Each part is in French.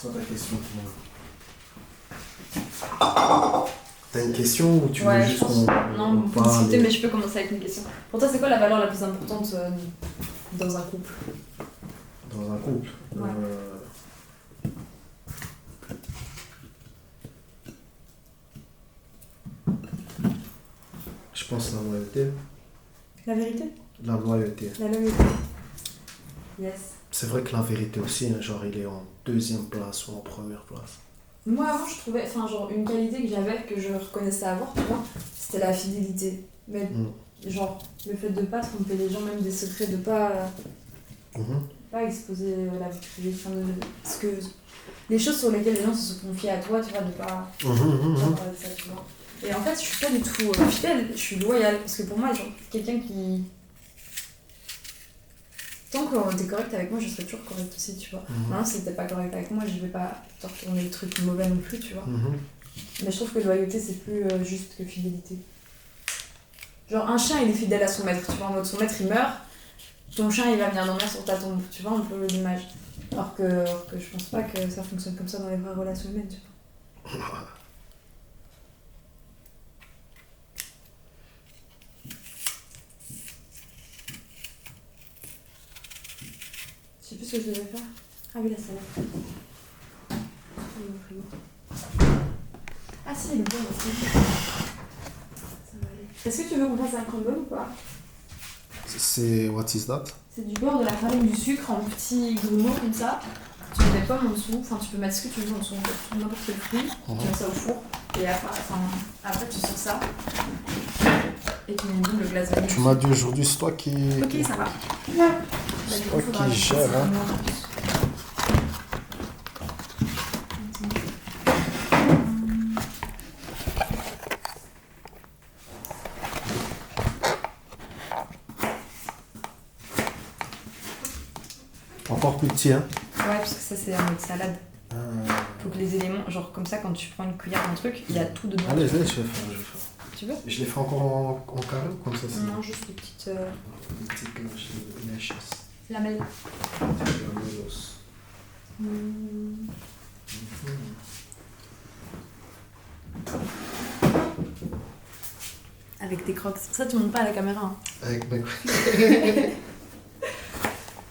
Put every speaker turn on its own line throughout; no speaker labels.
C'est quoi ta question? T'as une question ou tu veux juste qu'on
Non, on peut discuter, mais je peux commencer avec une question. Pour toi, c'est quoi la valeur la plus importante dans un couple?
Dans un couple
Ouais.
Je pense la loyauté.
La vérité?
La loyauté.
La loyauté. Yes.
C'est vrai que la vérité aussi, hein, genre il est en deuxième place ou en première place.
Moi, avant, je trouvais, enfin, genre, une qualité que j'avais, que je reconnaissais avoir, tu vois, c'était la fidélité. Mais, genre, le fait de pas tromper les gens, même des secrets, de pas exposer la vie privée, enfin, parce que les choses sur lesquelles les gens se sont confiés à toi, tu vois, de pas parler de ça, tu vois. Et en fait, je suis pas du tout fidèle, je suis loyale, parce que pour moi, genre, quelqu'un qui... Tant que t'es correct avec moi, je serai toujours correct aussi, tu vois. Maintenant, si t'es pas correct avec moi, je vais pas te retourner le truc mauvais non plus, tu vois. Mais je trouve que loyauté, c'est plus juste que fidélité. Genre, un chien, il est fidèle à son maître, tu vois, en mode son maître, il meurt, ton chien, il va venir dormir sur ta tombe, tu vois, un peu l'image. Alors que je pense pas que ça fonctionne comme ça dans les vraies relations humaines, tu vois. Je sais plus ce que je devais faire. Ah oui, la salade. Ah si, le bon aussi. Ça va aller. Est-ce que tu veux qu'on fasse un crumble ou pas?
C'est... What is that?
C'est du beurre, de la farine, du sucre en petits grumeaux comme ça. Tu mets des pommes en dessous, enfin tu peux mettre ce que tu veux en dessous, n'importe quel fruit. Tu mets ça au four. Et après tu sors ça. Et tu mets le glace vanille.
Tu m'as dit aujourd'hui, c'est toi qui...
Ok, ça va.
C'est toi qui gère, hein. Encore plus petit, hein?
Ouais, parce que ça c'est en mode salade. Faut que les éléments, genre comme ça, quand tu prends une cuillère d'un truc, il y a tout dedans.
Allez, je vais faire.
Tu veux?
Je les fais encore en carré ou comme ça?
Non, juste des petites...
Des petites lèches.
lamelles.
Lamellos.
Avec tes crocs. Ça, tu montes pas à la caméra. Hein.
Avec mes Ils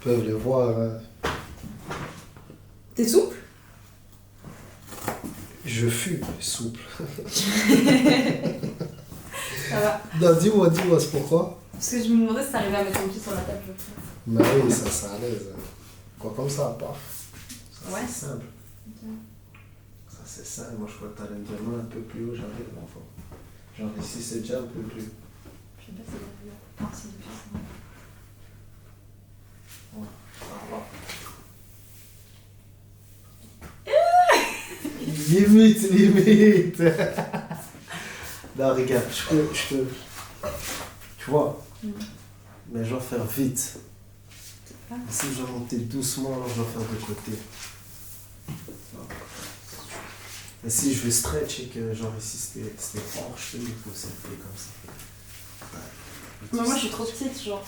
peuvent les voir.
T'es souple?
Je fume souple.
Ça va.
Non, dis-moi, c'est pourquoi?
Parce que je me demandais si t'arrivais à mettre ton pied sur la table.
Mais oui, ça, c'est à l'aise. Quoi comme ça, paf. Ça,
Ouais.
c'est simple.
Okay.
Ça, c'est simple. Moi, je crois que t'allais me dire non, un peu plus haut, j'arrive. Enfin, genre ici, c'est déjà un peu plus.
Je sais pas si c'est là. Non, c'est depuis ça.
Ouais, ça va. Limite. Là, regarde, je peux. Tu vois? Mais je dois faire vite. Si je dois monter doucement, alors je dois faire de côté. Et si je vais stretch et que genre ici c'était fort, je peux me pousser comme ça.
Mais moi je suis trop petite, genre.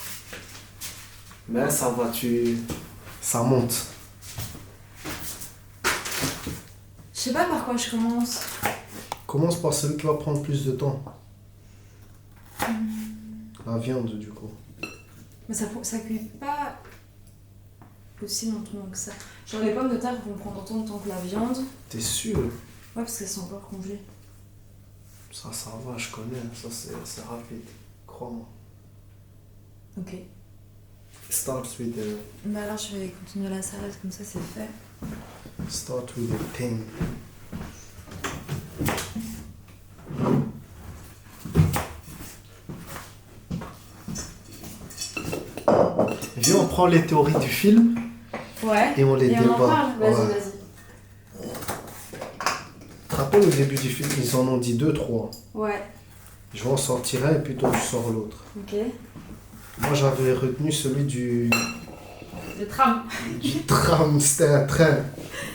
Mais ça va, ça monte.
Je sais pas par quoi je commence.
Commence par celui qui va prendre plus de temps. La viande, du coup.
Mais ça cuit pas aussi longtemps que ça. Genre les pommes de terre vont prendre autant de temps que la viande.
T'es sûr?
Ouais, parce qu'elles sont encore congelées.
Ça va, je connais. Ça, c'est rapide. Crois-moi.
Ok.
Start with the...
Bah alors je vais continuer la salade, comme ça c'est fait.
Start with the thing. Viens, on prend les théories du film.
Ouais.
Et on les débat.
On en parle. Vas-y,
ouais.
vas-y.
Tu te rappelles au début du film, ils en ont dit 2-3.
Ouais.
Je vais en sortir un et puis toi tu sors l'autre.
Ok.
Moi j'avais retenu celui du...
Le tram.
Du tram, c'était un train.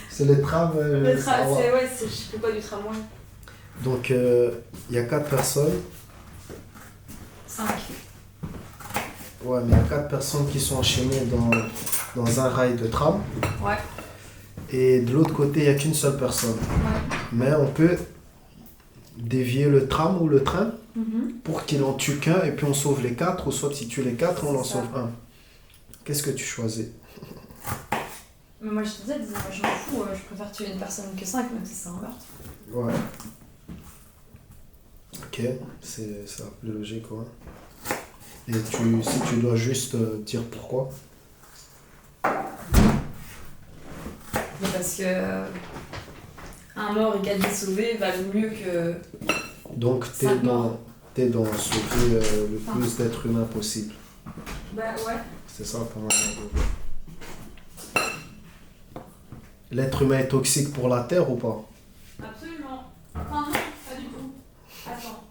C'est le tram.
Le tram, c'est... Ouais, je sais pas du tramway.
Donc il y a 4 personnes.
5.
Ouais, mais il y a 4 personnes qui sont enchaînées dans un rail de tram.
Ouais.
et de l'autre côté, il n'y a qu'une seule personne.
Ouais.
Mais on peut dévier le tram ou le train
Mhm.
pour qu'il en tue qu'un et puis on sauve les quatre, ou soit si tu les quatre, on en
C'est ça.
sauve un. Qu'est-ce que tu choisis?
Mais moi je te disais, moi je m'en fous, je préfère tuer une personne que 5, même si c'est un meurtre.
Ouais. Ok, c'est un peu logique, ouais. Et si tu dois juste dire pourquoi?
Mais parce que un mort et 4 vies sauvées valent mieux que.
Donc
Cinq morts.
t'es dans sauver le
Enfin.
plus d'êtres humains possible.
Bah ouais.
C'est ça pour moi. L'être humain est toxique pour la Terre ou pas?
Absolument. Enfin non, pas du tout. Attends.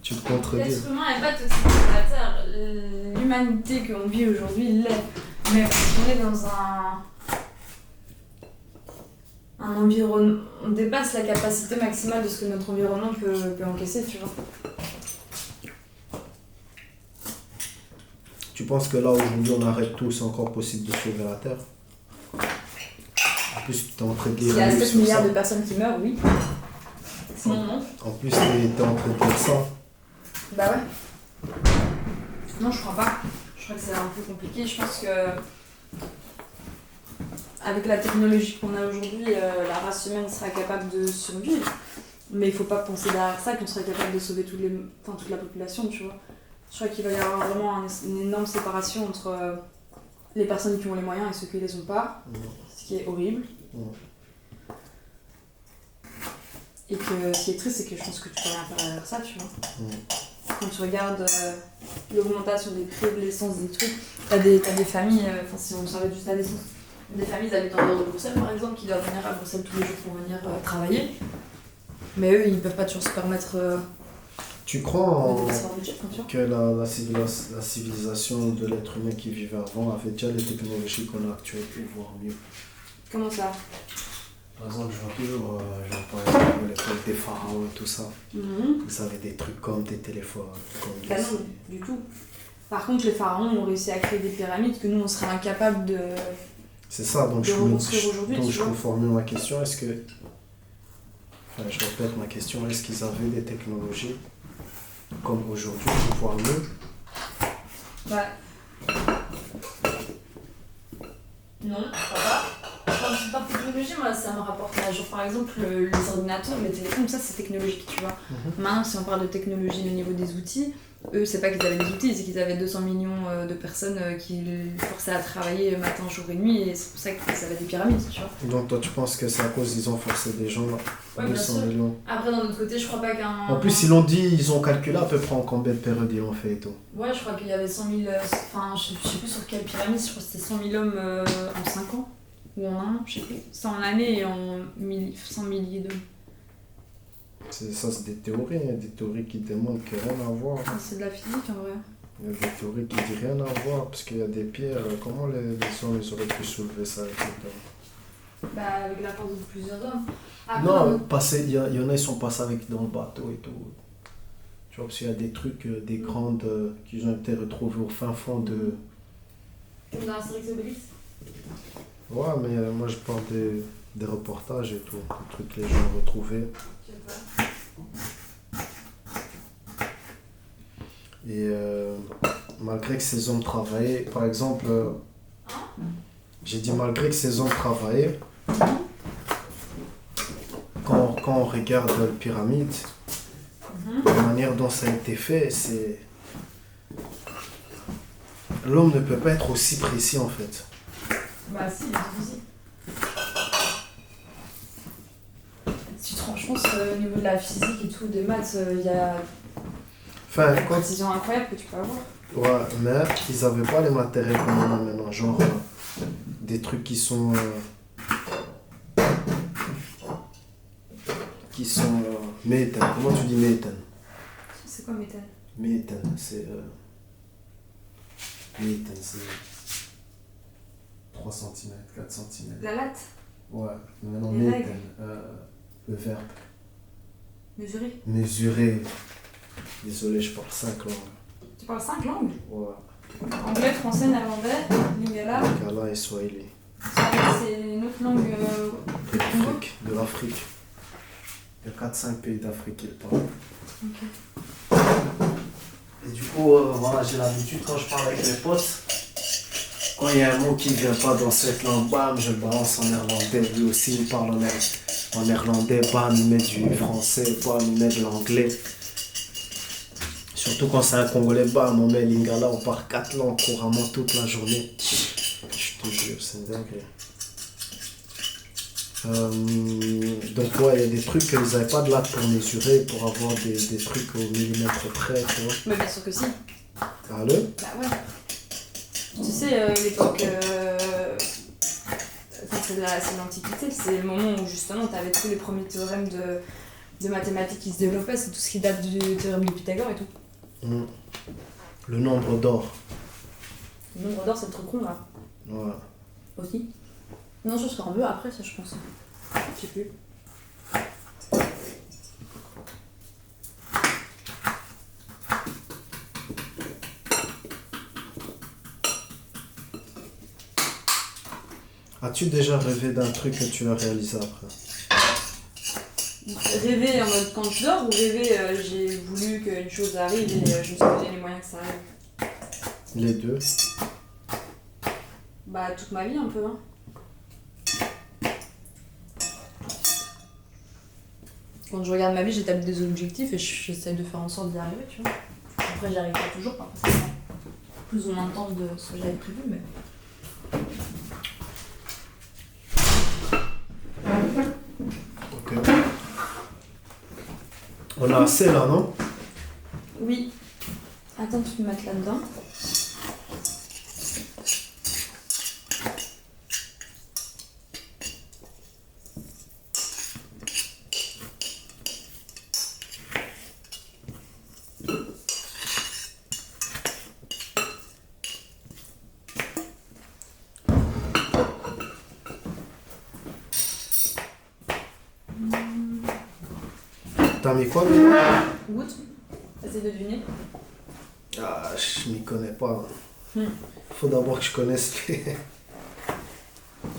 Tu te contredis.
L'être humain n'est pas toxique pour la Terre. L'humanité qu'on vit aujourd'hui l'est. Mais parce qu'on est dans un environnement. On dépasse la capacité maximale de ce que notre environnement peut encaisser, tu vois.
Tu penses que là aujourd'hui on arrête tout, c'est encore possible de sauver la Terre? En plus tu es en train de
S'il y
dire
a
oui
7
sur
milliards
ça.
de personnes qui meurent, oui. Sinon, non.
En plus tu es en train de dire ça.
Bah ouais. Non, je crois pas. Je crois que c'est un peu compliqué. Je pense que avec la technologie qu'on a aujourd'hui, la race humaine sera capable de survivre. Mais il faut pas penser derrière ça qu'on serait capable de sauver toute la population, tu vois. Je crois qu'il va y avoir vraiment une énorme séparation entre les personnes qui ont les moyens et ceux qui les ont pas, ce qui est horrible. Et que ce qui est triste, c'est que je pense que tu peux rien faire derrière ça, tu vois. Quand tu regardes l'augmentation des prix de l'essence, des trucs, t'as des familles, enfin si on s'arrête juste à l'essence, des familles habitant en dehors de Bruxelles par exemple, qui doivent venir à Bruxelles tous les jours pour venir travailler. Mais eux, ils peuvent pas toujours se permettre
Tu crois
de dépenser leur budget, tu vois.
que la civilisation de l'être humain qui vivait avant avait déjà les technologies qu'on a actuelles pour voir mieux?
Comment ça?
Par exemple, je vois toujours, j'entends l'époque des pharaons et tout ça. Vous avez des trucs comme des téléphones, comme
Bah
des...
non, du tout. Par contre, les pharaons ont réussi à créer des pyramides que nous, on serait incapables de...
C'est ça, donc
de
je
reconstruire aujourd'hui,
donc
tu
je
vois.
reformule ma question. Est-ce que... Enfin, je répète ma question. Est-ce qu'ils avaient des technologies comme aujourd'hui pour voir mieux?
Bah... Non, je crois pas. Quand je parle de technologie, moi, ça me rapporte à, genre, par exemple, les ordinateurs, les téléphones, ça, c'est technologique, tu vois. Maintenant, si on parle de technologie au niveau des outils, eux, c'est pas qu'ils avaient des outils, c'est qu'ils avaient 200 millions de personnes qui les forçaient à travailler matin, jour et nuit, et c'est pour ça qu'ils avaient des pyramides, tu vois.
Donc toi, tu penses que c'est à cause qu'ils ont forcé des gens
Ouais, bien
200
sûr.
millions?
Après, d'un autre côté, je crois pas qu'un...
En plus, ils l'ont dit, ils ont calculé à peu près en combien de périodes ils l'ont fait et tout.
Ouais, je crois qu'il y avait 100 000... Enfin, je sais plus sur quelle pyramide, je crois que c'était 100 000 hommes en 5 ans. Ou en un an, je sais plus. 100 en année et en 100 milliers d'hommes.
Ça, c'est des théories, hein, des théories qui démontrent que rien à voir.
C'est de la physique en vrai.
Il y a des théories qui disent rien à voir, parce qu'il y a des pierres. Comment les hommes ils auraient pu soulever ça, etc.
Bah, avec la force de plusieurs hommes. Après,
Non, il y en a, ils sont passés avec dans le bateau et tout. Tu vois, parce qu'il y a des trucs, des grandes, qui ont été retrouvées au fin fond de...
comme dans Astérix et Obélix.
Ouais, mais moi je parle des reportages et tout, des trucs que les gens ont retrouvés.
Je sais pas.
Et malgré que ces hommes travaillaient, par exemple, j'ai dit malgré que ces hommes travaillaient, quand on regarde la pyramide, la manière dont ça a été fait, c'est... L'homme ne peut pas être aussi précis en fait.
Bah si, il est difficile. Si tu te rends, je pense au niveau de la physique et tout, des maths, il y a
Enfin,
une précision incroyable que tu peux avoir.
ouais, mais ils n'avaient pas les matériels comme on a maintenant, genre des trucs qui sont méthane. Comment tu dis méthane?
C'est quoi méthane?
Méthane, c'est méthane, c'est 3 cm, 4 cm.
La latte?
Ouais, maintenant
Les
méthane, le verbe
Mesurer.
mesurer. Désolé, je parle 5 langues.
Tu parles 5 langues?
Ouais,
Anglais, français, néerlandais, lingala.
Lingala et Swahili.
C'est une autre langue que le Congo.
De l'Afrique. Il y a 4-5 pays d'Afrique qui le parlent.
Ok.
Et du coup, voilà, j'ai l'habitude quand je parle avec mes potes, quand il y a un mot qui ne vient pas dans cette langue, bam, je le balance en néerlandais. Lui aussi, il parle en néerlandais, bam, il met du français, bam, il met de l'anglais. Surtout quand c'est un Congolais, bam, on met Lingala, on parle 4 langues couramment toute la journée. Je te jure, c'est dingue. Donc ouais, il y a des trucs qu'ils n'avaient pas de latte pour mesurer, pour avoir des trucs au millimètre près, tu vois.
Mais bien sûr que si.
Allô?
Bah ouais. Tu sais, l'époque... Enfin, c'est l'Antiquité, c'est le moment où justement tu avais tous les premiers théorèmes de mathématiques qui se développaient, c'est tout ce qui date du théorème de Pythagore et tout.
Le nombre d'or.
Le nombre d'or, c'est le truc rond là.
Ouais.
Aussi. Non, je serai un peu après, ça, je pense. Je sais plus.
As-tu déjà rêvé d'un truc que tu as réalisé après?
Rêver en mode quand je dors ou rêver j'ai voulu qu'une chose arrive et je me suis donné les moyens que ça arrive?
Les deux.
Bah, toute ma vie un peu, hein. Quand je regarde ma vie, j'établis des objectifs et j'essaie de faire en sorte d'y arriver, tu vois. Après, j'y arrive pas toujours, pas forcément plus ou moins de temps de ce que j'avais prévu, mais...
Ok. On a assez là, non?
Oui. Attends, tu peux mettre là-dedans.
T'as mis quoi, maintenant?
Goûte. Essaye de deviner.
Ah, je m'y connais pas.
Hmm.
Faut d'abord que je connaisse les...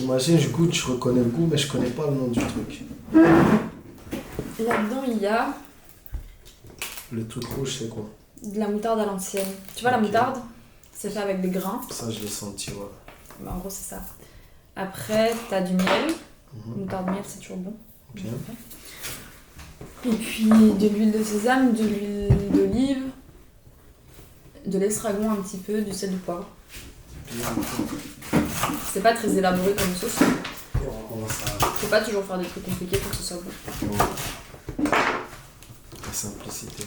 Imagine, je goûte, je reconnais le goût, mais je connais pas le nom du truc.
Là-dedans, il y a
Le truc rouge, c'est quoi?
de la moutarde à l'ancienne. Tu vois,
Ok.
la moutarde, c'est fait avec des grains.
Ça, je l'ai senti, ouais.
Bah, en gros, c'est ça. Après, t'as du miel.
Mhm.
Moutarde miel, c'est toujours bon.
Bien.
Et puis de l'huile de sésame, de l'huile d'olive, de l'estragon un petit peu, du sel, du poivre. C'est pas très élaboré comme sauce.
On commence à...
Faut pas toujours faire des trucs compliqués pour que ce soit bon.
La simplicité.